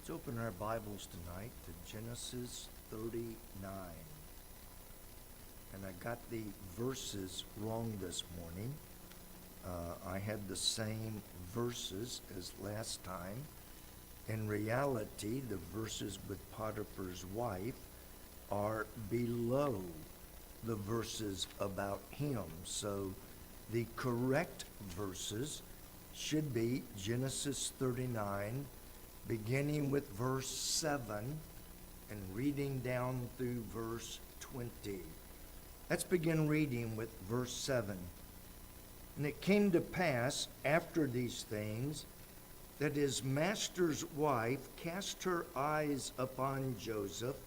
Let's open our Bibles tonight to Genesis 39. And I got the verses wrong this morning. I had the same verses as last time. In reality, the verses with Potiphar's wife are below the verses about him. So the correct verses should be Genesis 39, beginning with verse 7 and reading down through verse 20. Let's begin reading with verse 7. And it came to pass after these things that his master's wife cast her eyes upon Joseph,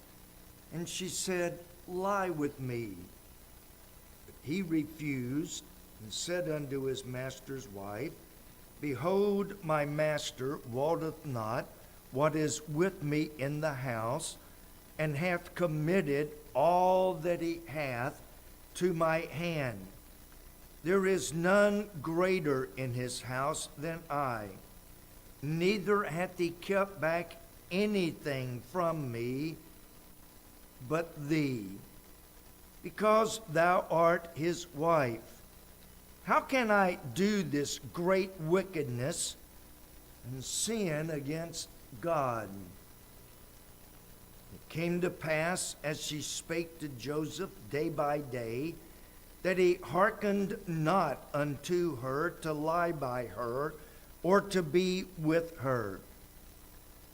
and she said, Lie with me. But he refused and said unto his master's wife, Behold, my master wotteth not what is with me in the house, and hath committed all that he hath to my hand. There is none greater in his house than I, neither hath he kept back anything from me but thee, because thou art his wife. How can I do this great wickedness and sin against God? It came to pass, as she spake to Joseph day by day, that he hearkened not unto her to lie by her or to be with her.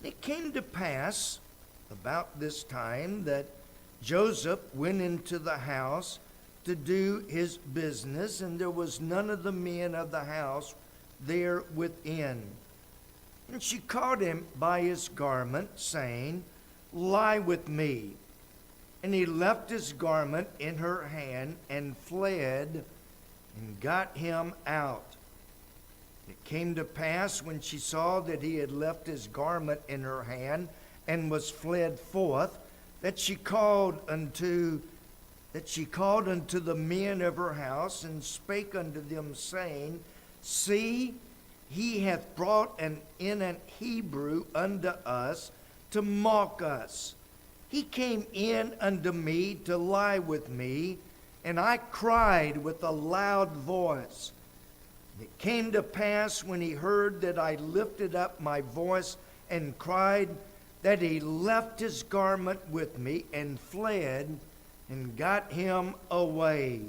It came to pass about this time that Joseph went into the house to do his business, and there was none of the men of the house there within. And she caught him by his garment, saying, Lie with me. And he left his garment in her hand and fled and got him out. It came to pass when she saw that he had left his garment in her hand and was fled forth, that she called unto the men of her house, and spake unto them, saying, See, he hath brought in an Hebrew unto us to mock us. He came in unto me to lie with me, and I cried with a loud voice. It came to pass when he heard that I lifted up my voice and cried, that he left his garment with me and fled and got him away.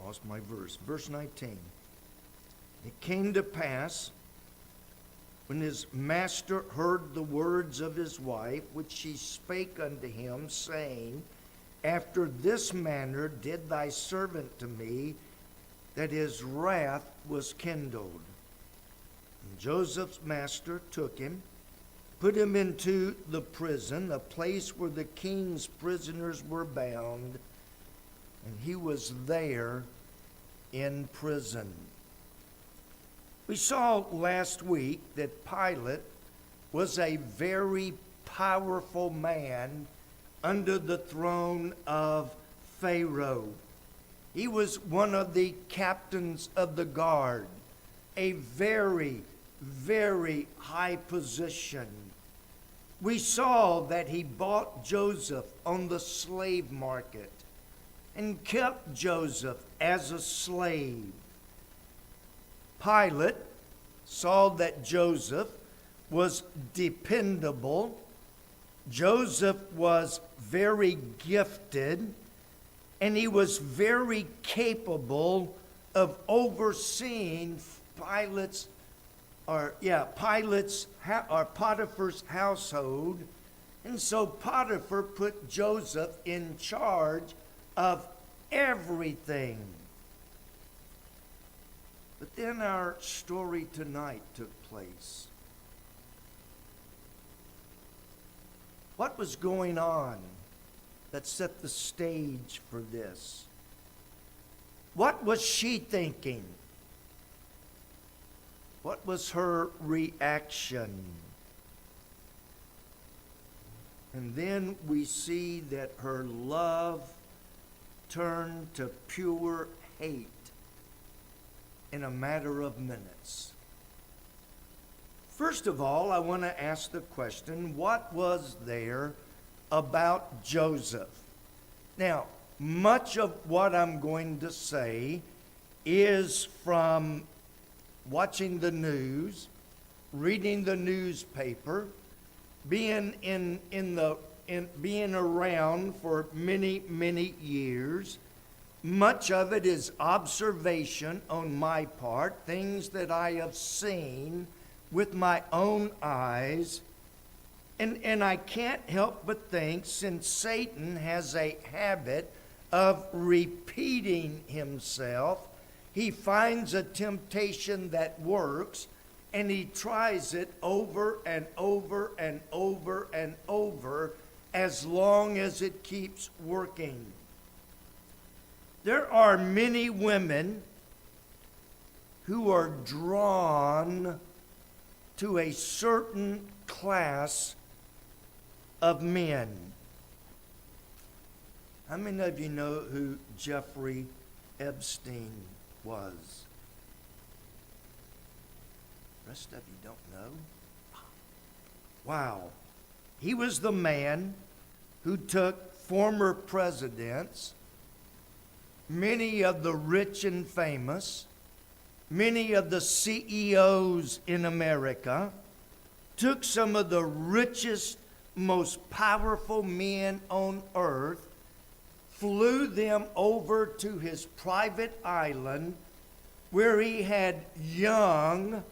Lost my verse. Verse 19. It came to pass when his master heard the words of his wife, which she spake unto him, saying, After this manner did thy servant to me, that his wrath was kindled. And Joseph's master took him, put him into the prison, a place where the king's prisoners were bound, and he was there in prison. We saw last week that Pilate was a very powerful man under the throne of Pharaoh. He was one of the captains of the guard, a very, very high position. We saw that he bought Joseph on the slave market and kept Joseph as a slave. Pilate saw that Joseph was dependable. Joseph was very gifted, and he was very capable of overseeing Potiphar's household. And so Potiphar put Joseph in charge of everything. But then our story tonight took place. What was going on that set the stage for this? What was she thinking? What was her reaction? And then we see that her love turned to pure hate in a matter of minutes. First of all, I want to ask the question, what was there about Joseph? Now, much of what I'm going to say is from watching the news, reading the newspaper, being being around for many years. Much of it is observation on my part, things that I have seen with my own eyes. And I can't help but think, since Satan has a habit of repeating himself, he finds a temptation that works, and he tries it over and over and over and over as long as it keeps working. There are many women who are drawn to a certain class of men. How many of you know who Jeffrey Epstein was? The rest of you don't know? Wow. He was the man who took former presidents, many of the rich and famous, many of the CEOs in America, took some of the richest, most powerful men on earth, flew them over to his private island where he had young,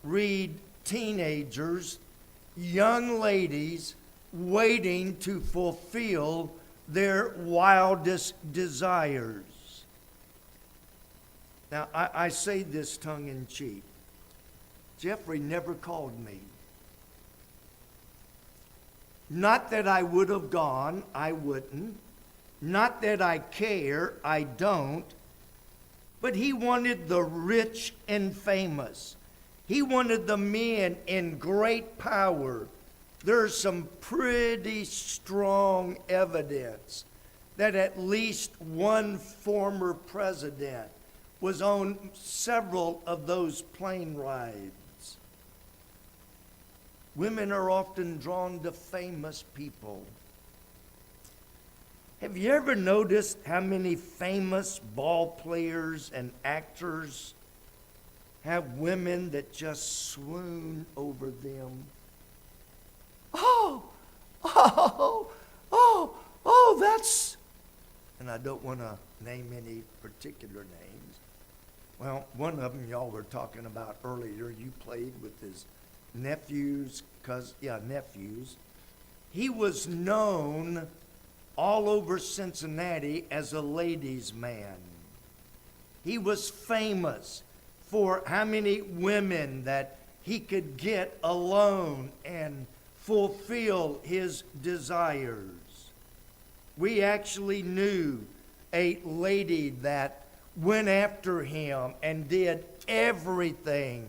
read teenagers, young ladies waiting to fulfill their wildest desires. Now, I say this tongue in cheek. Jeffrey never called me. Not that I would have gone, I wouldn't. Not that I care, I don't. But he wanted the rich and famous. He wanted the men in great power. There's some pretty strong evidence that at least one former president was on several of those plane rides. Women are often drawn to famous people. Have you ever noticed how many famous ball players and actors have women that just swoon over them? That's... And I don't want to name any particular names. Well, one of them y'all were talking about earlier. You played with his nephews. He was known all over Cincinnati as a ladies' man. He was famous for how many women that he could get alone and fulfill his desires. We actually knew a lady that went after him and did everything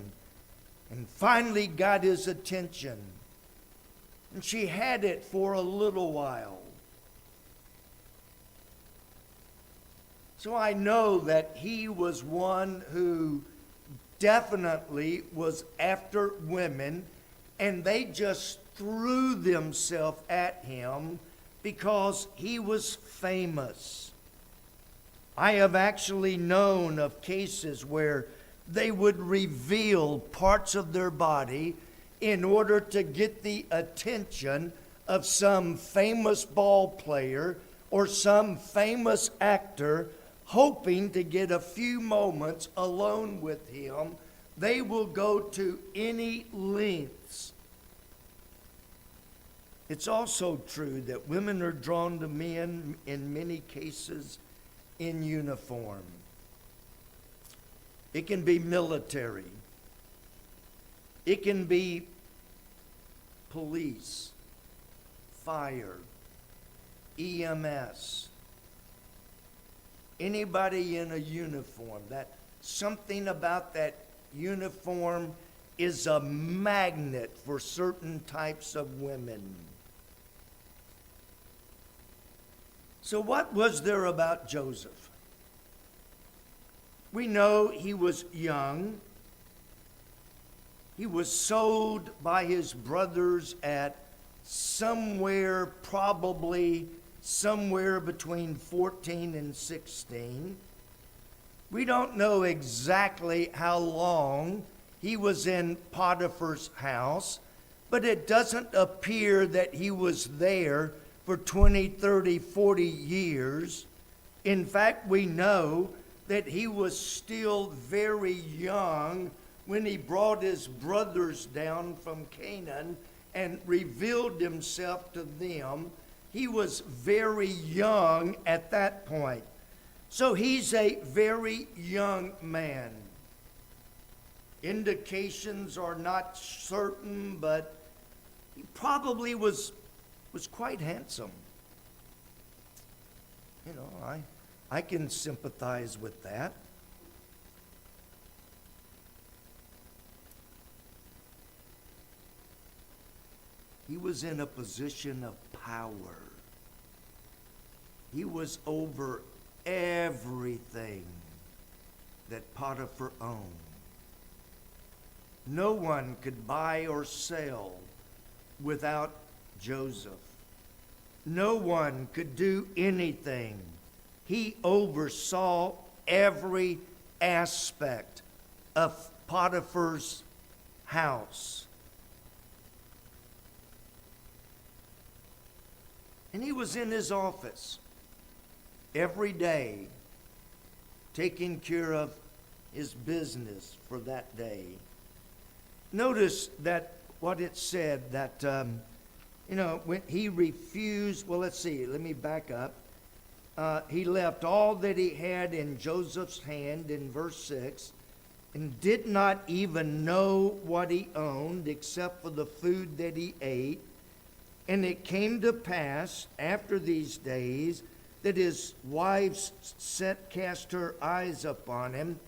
and finally got his attention. And she had it for a little while. So I know that he was one who definitely was after women, and they just threw themselves at him because he was famous. I have actually known of cases where they would reveal parts of their body in order to get the attention of some famous ball player or some famous actor, hoping to get a few moments alone with him. They will go to any lengths. It's also true that women are drawn to men in many cases in uniform. It can be military. It can be police, fire, EMS. Anybody in a uniform, that something about that uniform is a magnet for certain types of women. So what was there about Joseph? We know he was young. He was sold by his brothers at probably somewhere between 14 and 16. We don't know exactly how long he was in Potiphar's house, but it doesn't appear that he was there for 20, 30, 40 years. In fact, we know that he was still very young when he brought his brothers down from Canaan and revealed himself to them. He was very young at that point. So he's a very young man. Indications are not certain, but he probably was quite handsome. You know, I can sympathize with that. He was in a position of power. He was over everything that Potiphar owned. No one could buy or sell without Joseph. No one could do anything. He oversaw every aspect of Potiphar's house. And he was in his office every day, taking care of his business for that day. Notice that what it said, that, when he refused, well, let's see, let me back up. He left all that he had in Joseph's hand in verse 6, and did not even know what he owned except for the food that he ate. And it came to pass after these days that his wife cast her eyes upon him.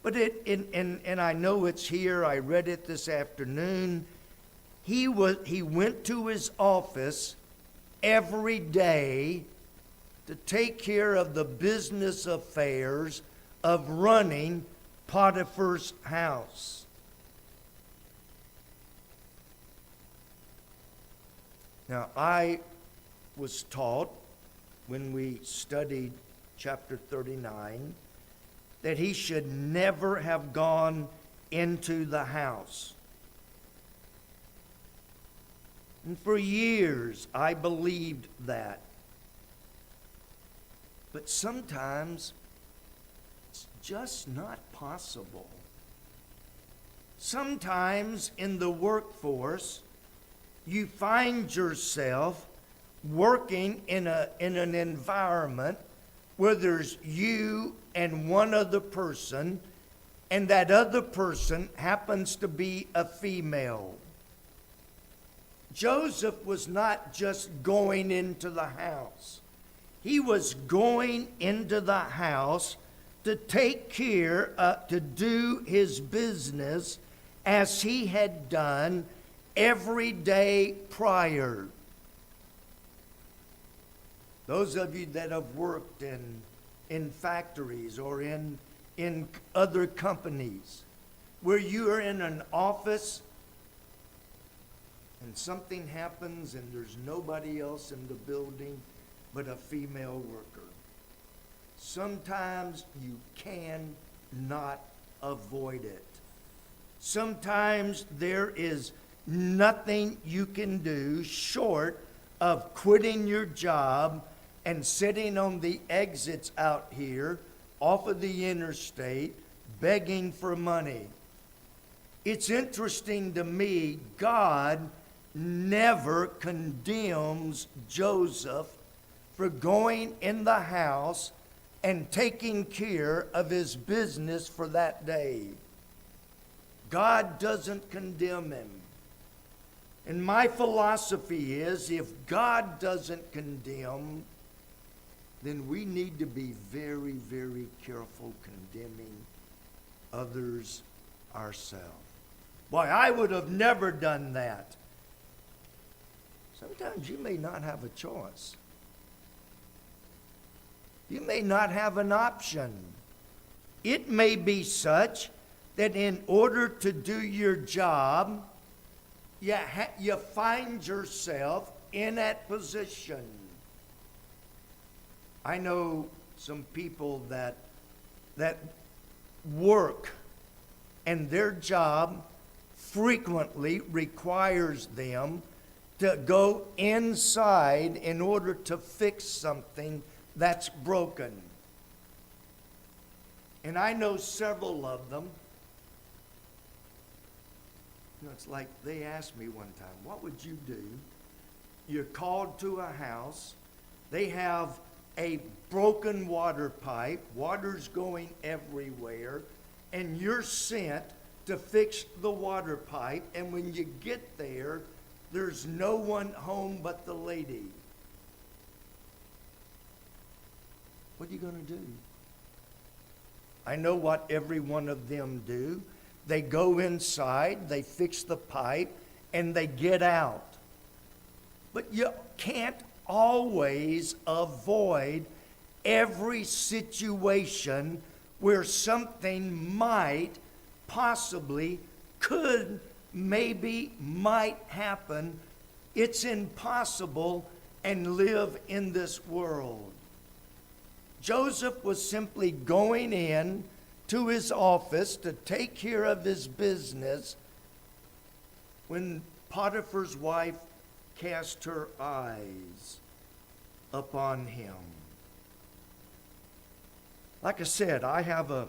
But and I know it's here, I read it this afternoon. He went to his office every day to take care of the business affairs of running Potiphar's house. Now, I was taught when we studied chapter 39 that he should never have gone into the house. And for years, I believed that. But sometimes it's just not possible. Sometimes in the workforce, you find yourself working in an environment where there's you and one other person, and that other person happens to be a female. Joseph was not just going into the house. He was going into the house to take care, to do his business as he had done every day prior. Those of you that have worked in factories or in other companies where you are in an office and something happens and there's nobody else in the building but a female worker. Sometimes you cannot avoid it. Sometimes there is nothing you can do short of quitting your job and sitting on the exits out here off of the interstate begging for money. It's interesting to me, God never condemns Joseph for going in the house and taking care of his business for that day. God doesn't condemn him. And my philosophy is, if God doesn't condemn, then we need to be very, very careful condemning others ourselves. Boy, I would have never done that. Sometimes you may not have a choice. You may not have an option. It may be such that in order to do your job, you find yourself in that position. I know some people that work, and their job frequently requires them to go inside in order to fix something that's broken. And I know several of them. It's like they asked me one time, what would you do? You're called to a house. They have a broken water pipe. Water's going everywhere. And you're sent to fix the water pipe. And when you get there, there's no one home but the lady. What are you going to do? I know what every one of them do. They go inside, they fix the pipe, and they get out. But you can't always avoid every situation where something might, possibly, could, maybe, might happen. It's impossible and live in this world. Joseph was simply going in to his office to take care of his business when Potiphar's wife cast her eyes upon him. Like I said, I have a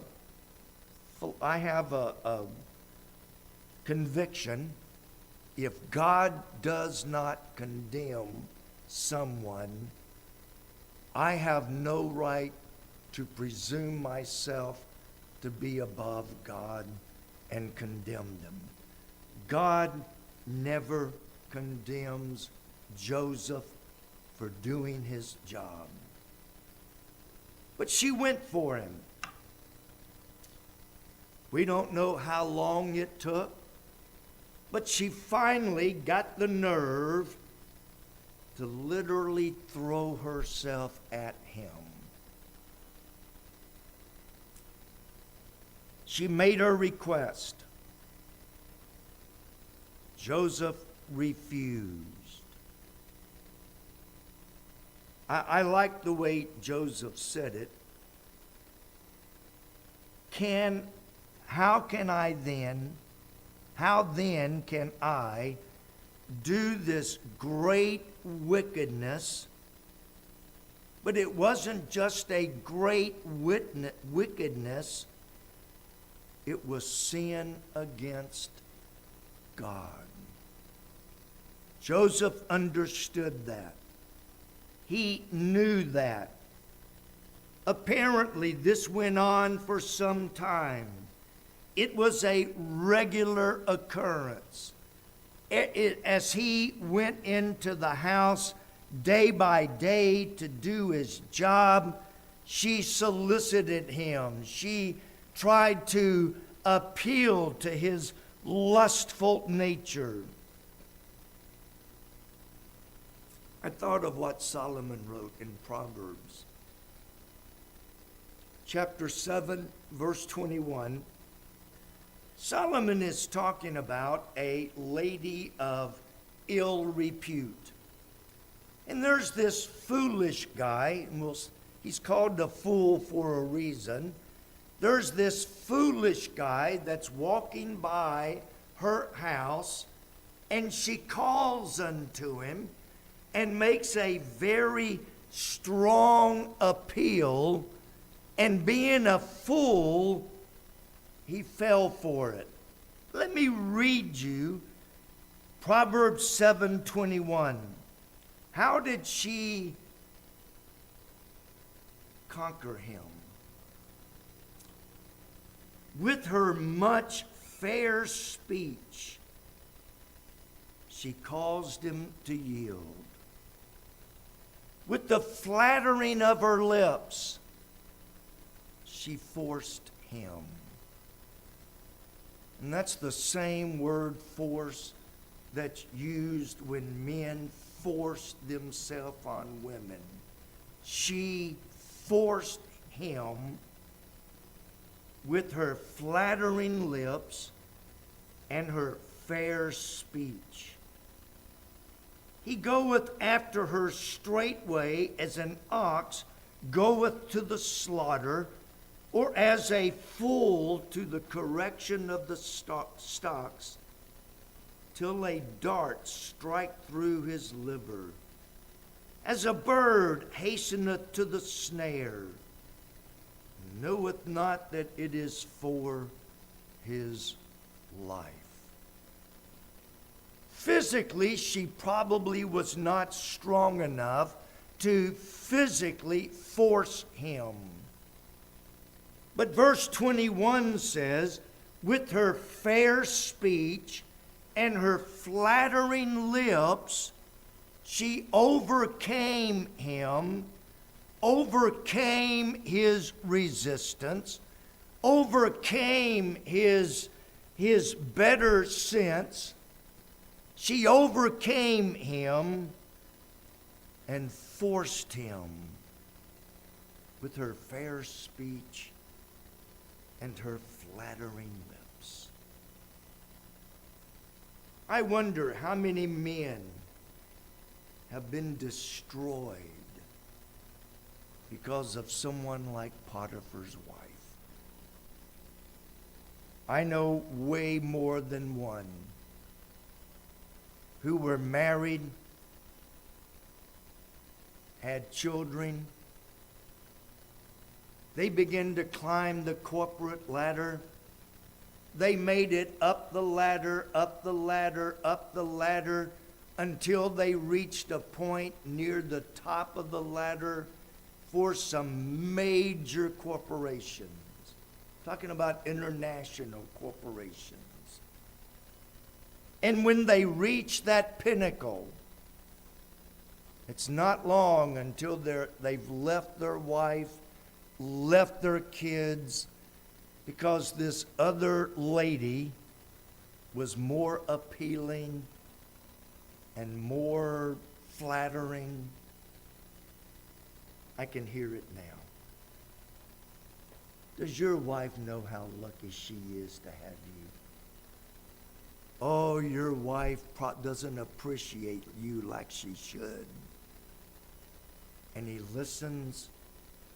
conviction: if God does not condemn someone, I have no right to presume myself to be above God and condemn them. God never condemns Joseph for doing his job. But she went for him. We don't know how long it took, but she finally got the nerve to literally throw herself at him. She made her request. Joseph refused. I like the way Joseph said it. How then can I do this great wickedness? But it wasn't just a great wickedness. It was sin against God. Joseph understood that. He knew that. Apparently, this went on for some time. It was a regular occurrence. As he went into the house day by day to do his job, she solicited him. She tried to appeal to his lustful nature. I thought of what Solomon wrote in Proverbs. Chapter 7, verse 21. Solomon is talking about a lady of ill repute. And there's this foolish guy, and he's called a fool for a reason. There's this foolish guy that's walking by her house, and she calls unto him and makes a very strong appeal, and being a fool, he fell for it. Let me read you Proverbs 7:21. How did she conquer him? With her much fair speech, she caused him to yield. With the flattering of her lips, she forced him. And that's the same word, force, that's used when men force themselves on women. She forced him with her flattering lips and her fair speech. He goeth after her straightway as an ox goeth to the slaughter, or as a fool to the correction of the stocks, till a dart strike through his liver. As a bird hasteneth to the snare, knoweth not that it is for his life. Physically, she probably was not strong enough to physically force him. But verse 21 says, with her fair speech and her flattering lips, she overcame him, overcame his resistance, overcame his better sense. She overcame him and forced him with her fair speech and her flattering lips. I wonder how many men have been destroyed because of someone like Potiphar's wife. I know way more than one who were married, had children. They began to climb the corporate ladder. They made it up the ladder, up the ladder, up the ladder, until they reached a point near the top of the ladder for some major corporations. Talking about international corporations. And when they reach that pinnacle, it's not long until they've left their wife, left their kids, because this other lady was more appealing and more flattering. I can hear it now. Does your wife know how lucky she is to have you? Oh, your wife doesn't appreciate you like she should. And he listens,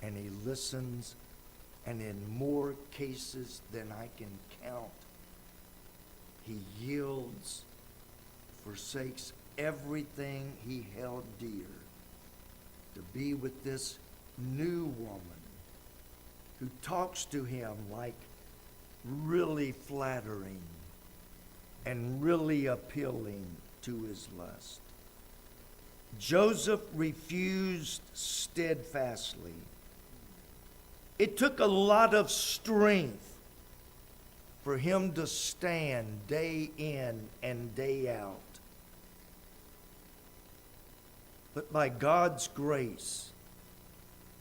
and he listens, and in more cases than I can count, he yields, forsakes everything he held dear to be with this new woman who talks to him like really flattering and really appealing to his lust. Joseph refused steadfastly. It took a lot of strength for him to stand day in and day out. But by God's grace,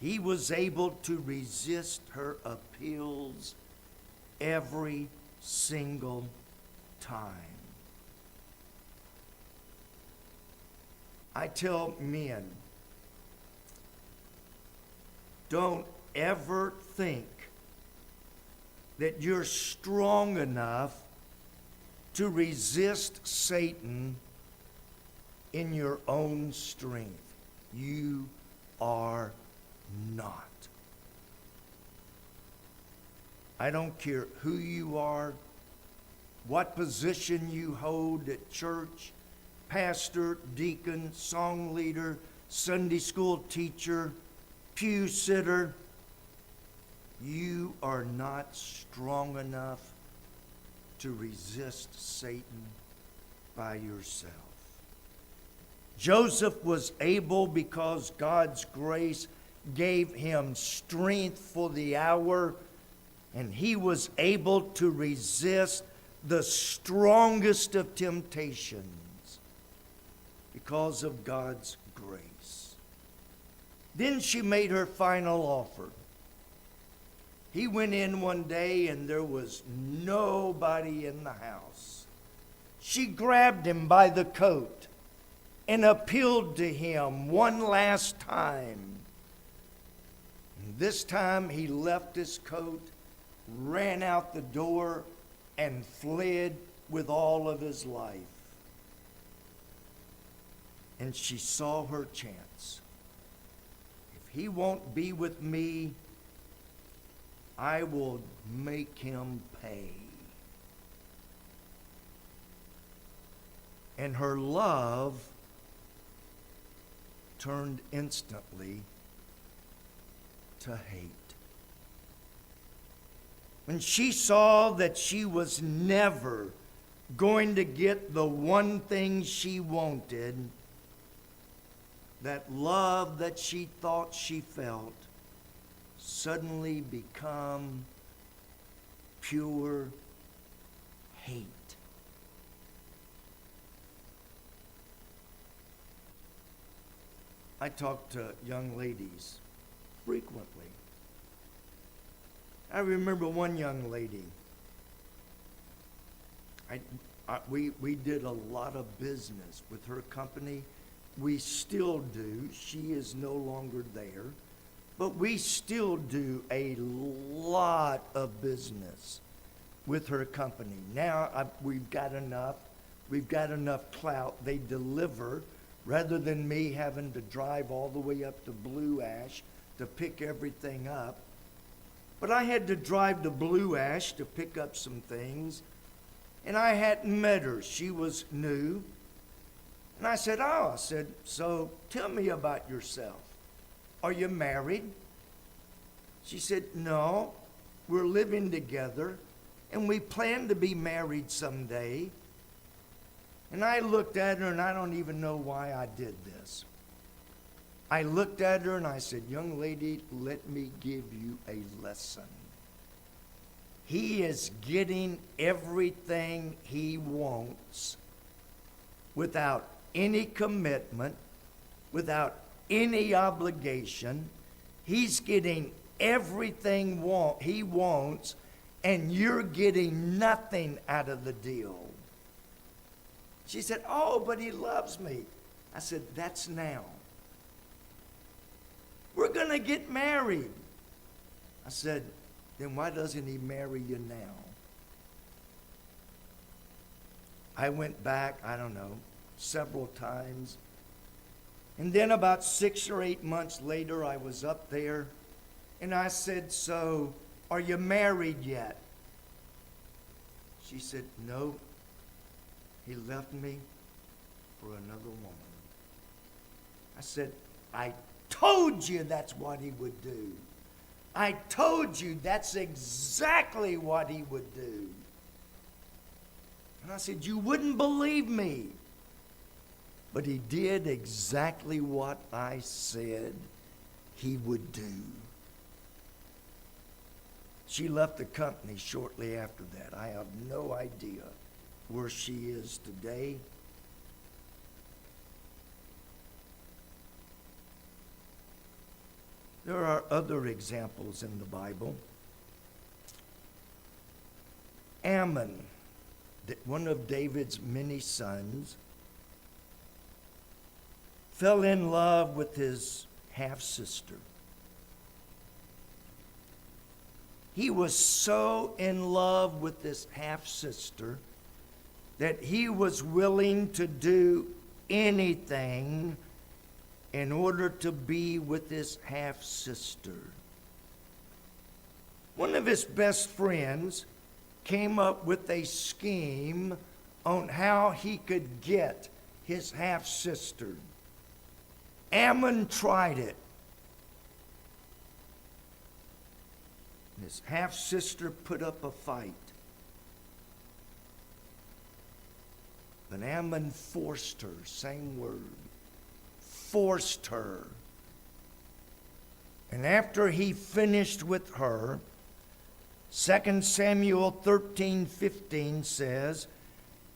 he was able to resist her appeals every single time. I tell men, don't ever think that you're strong enough to resist Satan in your own strength. You are not. I don't care who you are, what position you hold at church, pastor, deacon, song leader, Sunday school teacher, pew sitter. You are not strong enough to resist Satan by yourself. Joseph was able because God's grace gave him strength for the hour, and he was able to resist the strongest of temptations because of God's grace. Then she made her final offer. He went in one day and there was nobody in the house. She grabbed him by the coat and appealed to him one last time. And this time he left his coat, ran out the door and fled with all of his life. And she saw her chance. If he won't be with me, I will make him pay. And her love turned instantly to hate. When she saw that she was never going to get the one thing she wanted, that love that she thought she felt suddenly become pure hate. I talk to young ladies frequently. I remember one young lady. We did a lot of business with her company. We still do. She is no longer there. But we still do a lot of business with her company. Now we've got enough. We've got enough clout. They deliver rather than me having to drive all the way up to Blue Ash to pick everything up. But I had to drive to Blue Ash to pick up some things, and I hadn't met her. She was new. And I said, so tell me about yourself. Are you married? She said, no, we're living together, and we plan to be married someday. And I looked at her, and I don't even know why I did this. I looked at her and I said, young lady, let me give you a lesson. He is getting everything he wants without any commitment, without any obligation. He's getting everything he wants, and you're getting nothing out of the deal. She said, oh, but he loves me. I said, that's now. We're going to get married. I said, then why doesn't he marry you now? I went back, several times. And then about 6 or 8 months later, I was up there, and I said, so, are you married yet? She said, no. He left me for another woman. I said, I told you that's what he would do. I told you that's exactly what he would do. And I said, you wouldn't believe me. But he did exactly what I said he would do. She left the company shortly after that. I have no idea where she is today. There are other examples in the Bible. Ammon, one of David's many sons, fell in love with his half-sister. He was so in love with this half-sister that he was willing to do anything in order to be with his half-sister. One of his best friends came up with a scheme on how he could get his half-sister. Ammon tried it. His half-sister put up a fight. But Ammon forced her, same word, forced her. And after he finished with her, 2 Samuel 13:15 says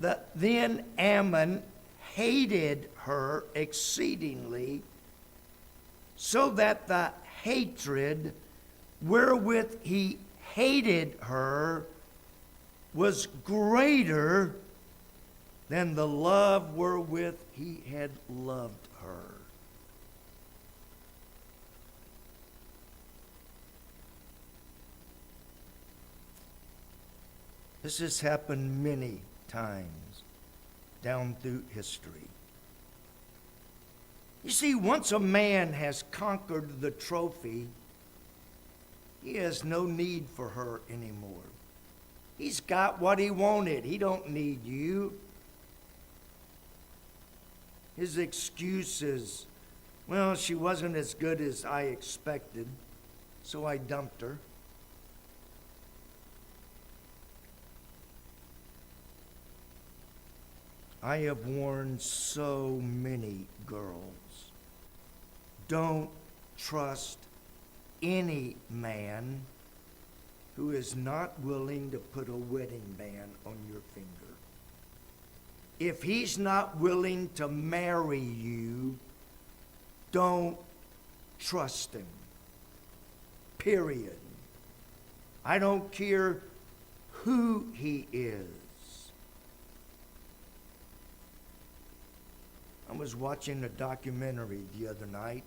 that then Ammon hated her exceedingly, so that the hatred wherewith he hated her was greater than the love wherewith he had loved her. This has happened many times down through history. You see, once a man has conquered the trophy, he has no need for her anymore. He's got what he wanted. He don't need you. His excuse is, well, she wasn't as good as I expected, so I dumped her. I have warned so many girls, don't trust any man who is not willing to put a wedding band on your finger. If he's not willing to marry you, don't trust him. Period. I don't care who he is. I was watching a documentary the other night,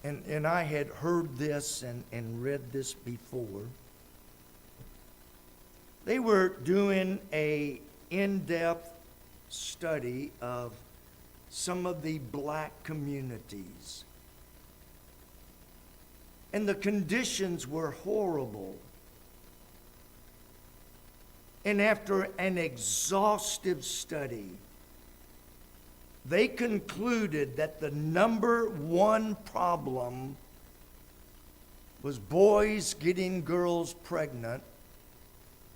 and I had heard this and read this before. They were doing a in-depth study of some of the black communities. And the conditions were horrible. And after an exhaustive study, they concluded that the number one problem was boys getting girls pregnant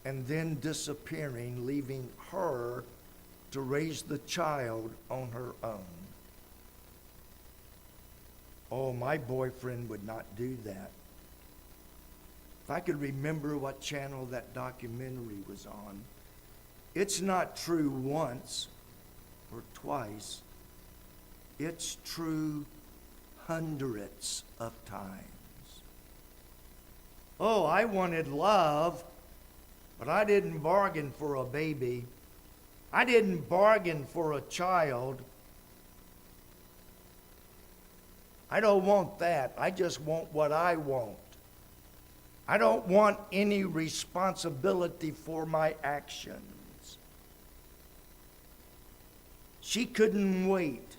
and then disappearing, leaving her to raise the child on her own. Oh, my boyfriend would not do that. If I could remember what channel that documentary was on, it's not true once or twice. It's true hundreds of times. Oh, I wanted love, but I didn't bargain for a baby. I didn't bargain for a child. I don't want that. I just want what I want. I don't want any responsibility for my actions. She couldn't wait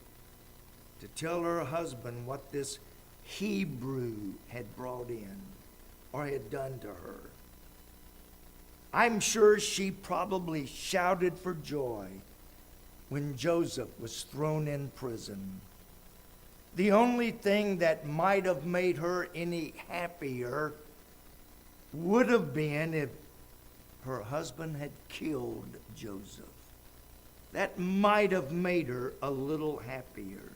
to tell her husband what this Hebrew had brought in or had done to her. I'm sure she probably shouted for joy when Joseph was thrown in prison. The only thing that might have made her any happier would have been if her husband had killed Joseph. That might have made her a little happier.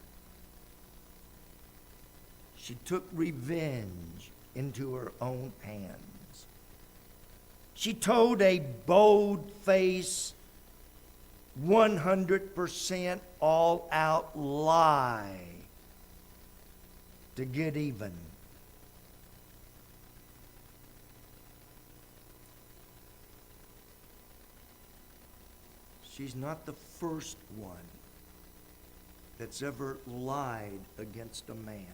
She took revenge into her own hands. She told a bold-faced, 100% all-out lie to get even. She's not the first one that's ever lied against a man.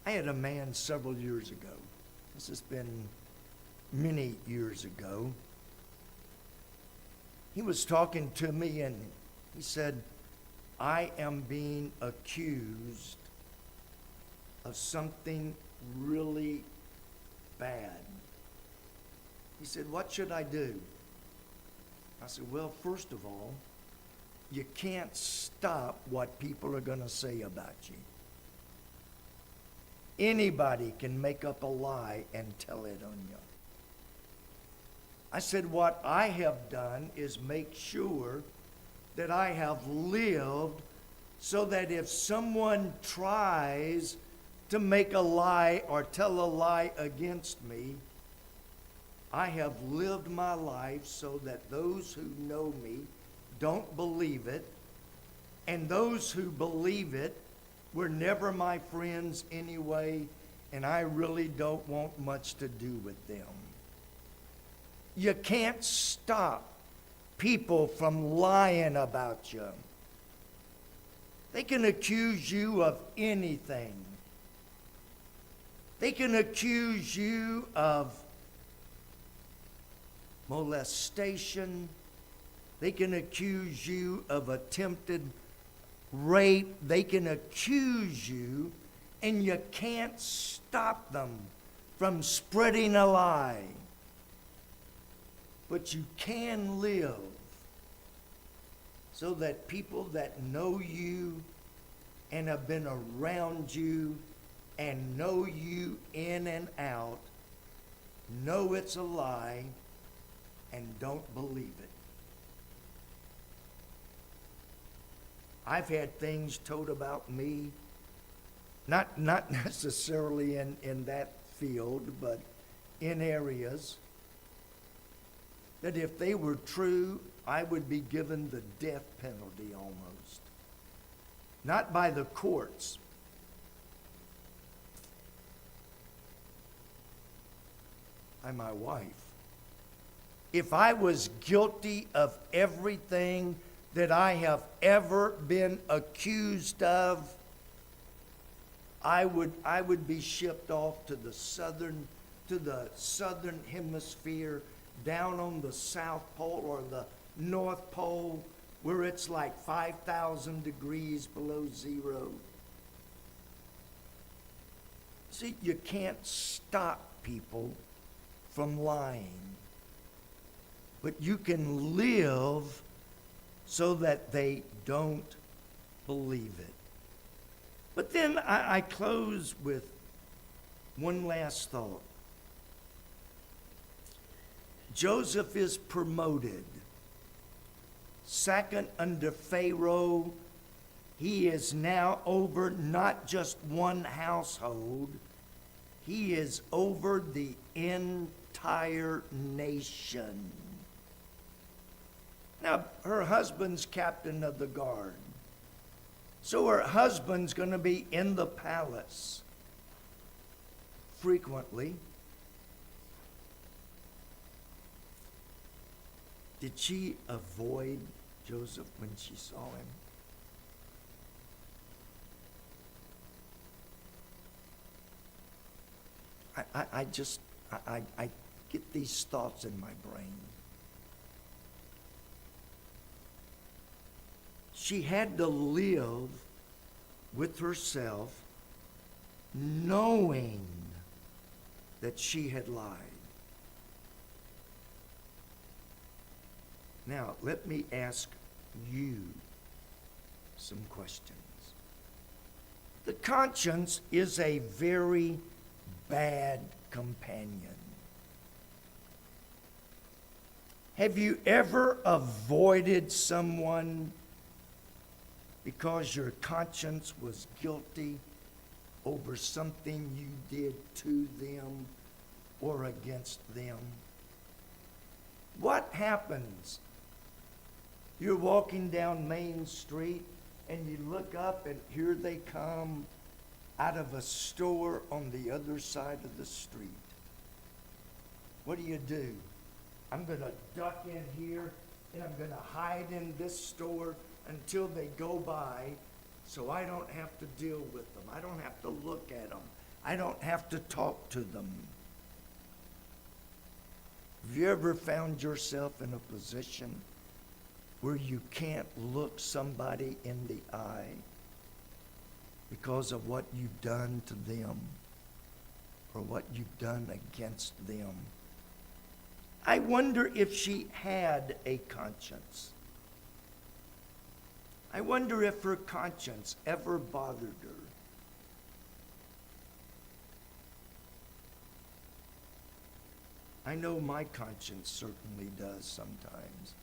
I had a man several years ago. This has been many years ago. He was talking to me and he said, I am being accused of something really bad. He said, what should I do? I said, well, first of all, you can't stop what people are going to say about you. Anybody can make up a lie and tell it on you. I said, what I have done is make sure that I have lived so that if someone tries to make a lie or tell a lie against me, I have lived my life so that those who know me don't believe it, and those who believe it were never my friends anyway, and I really don't want much to do with them. You can't stop people from lying about you. They can accuse you of anything. They can accuse you of molestation. They can accuse you of attempted rape. They can accuse you, and you can't stop them from spreading a lie. But you can live so that people that know you and have been around you and know you in and out know it's a lie and don't believe it. I've had things told about me, not necessarily in that field, but in areas that if they were true, I would be given the death penalty almost. Not by the courts. By my wife. If I was guilty of everything that I have ever been accused of, I would be shipped off to the southern hemisphere, down on the South Pole or the North Pole, where it's like 5,000 degrees below zero. See, you can't stop people from lying, but you can live so that they don't believe it. But then I close with one last thought. Joseph is promoted. Second under Pharaoh, he is now over not just one household, he is over the entire nation. Now, her husband's captain of the guard. So her husband's going to be in the palace frequently. Did she avoid Joseph when she saw him? I get these thoughts in my brain. She had to live with herself knowing that she had lied. Now, let me ask you some questions. The conscience is a very bad companion. Have you ever avoided someone because your conscience was guilty over something you did to them or against them? What happens? You're walking down Main Street and you look up and here they come out of a store on the other side of the street. What do? I'm going to duck in here and I'm going to hide in this store until they go by so I don't have to deal with them. I don't have to look at them. I don't have to talk to them. Have you ever found yourself in a position where you can't look somebody in the eye because of what you've done to them or what you've done against them? I wonder if she had a conscience. I wonder if her conscience ever bothered her. I know my conscience certainly does sometimes.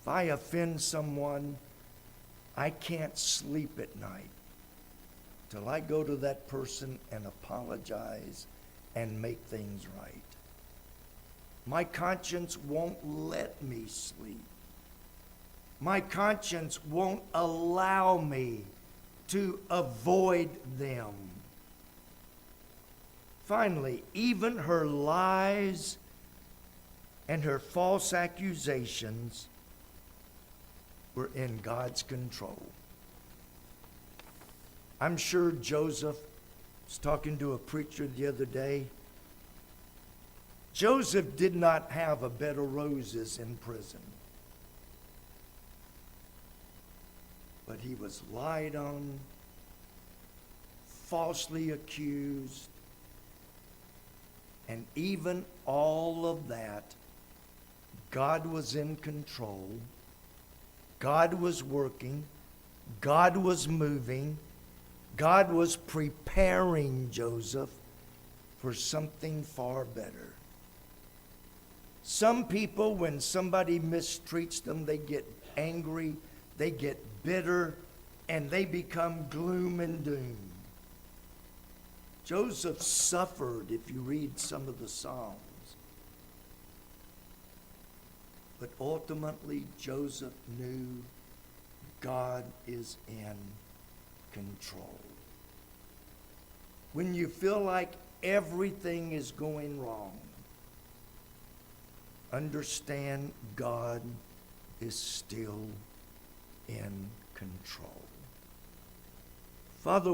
If I offend someone, I can't sleep at night till I go to that person and apologize and make things right. My conscience won't let me sleep. My conscience won't allow me to avoid them. Finally, even her lies and her false accusations were in God's control. I'm sure Joseph was talking to a preacher the other day. Joseph did not have a bed of roses in prison. But he was lied on, falsely accused, and even all of that, God was in control. God was working. God was moving. God was preparing Joseph for something far better. Some people, when somebody mistreats them, they get angry, they get bitter, and they become gloom and doom. Joseph suffered, if you read some of the Psalms. But ultimately, Joseph knew God is in control. When you feel like everything is going wrong, understand God is still in control. Father,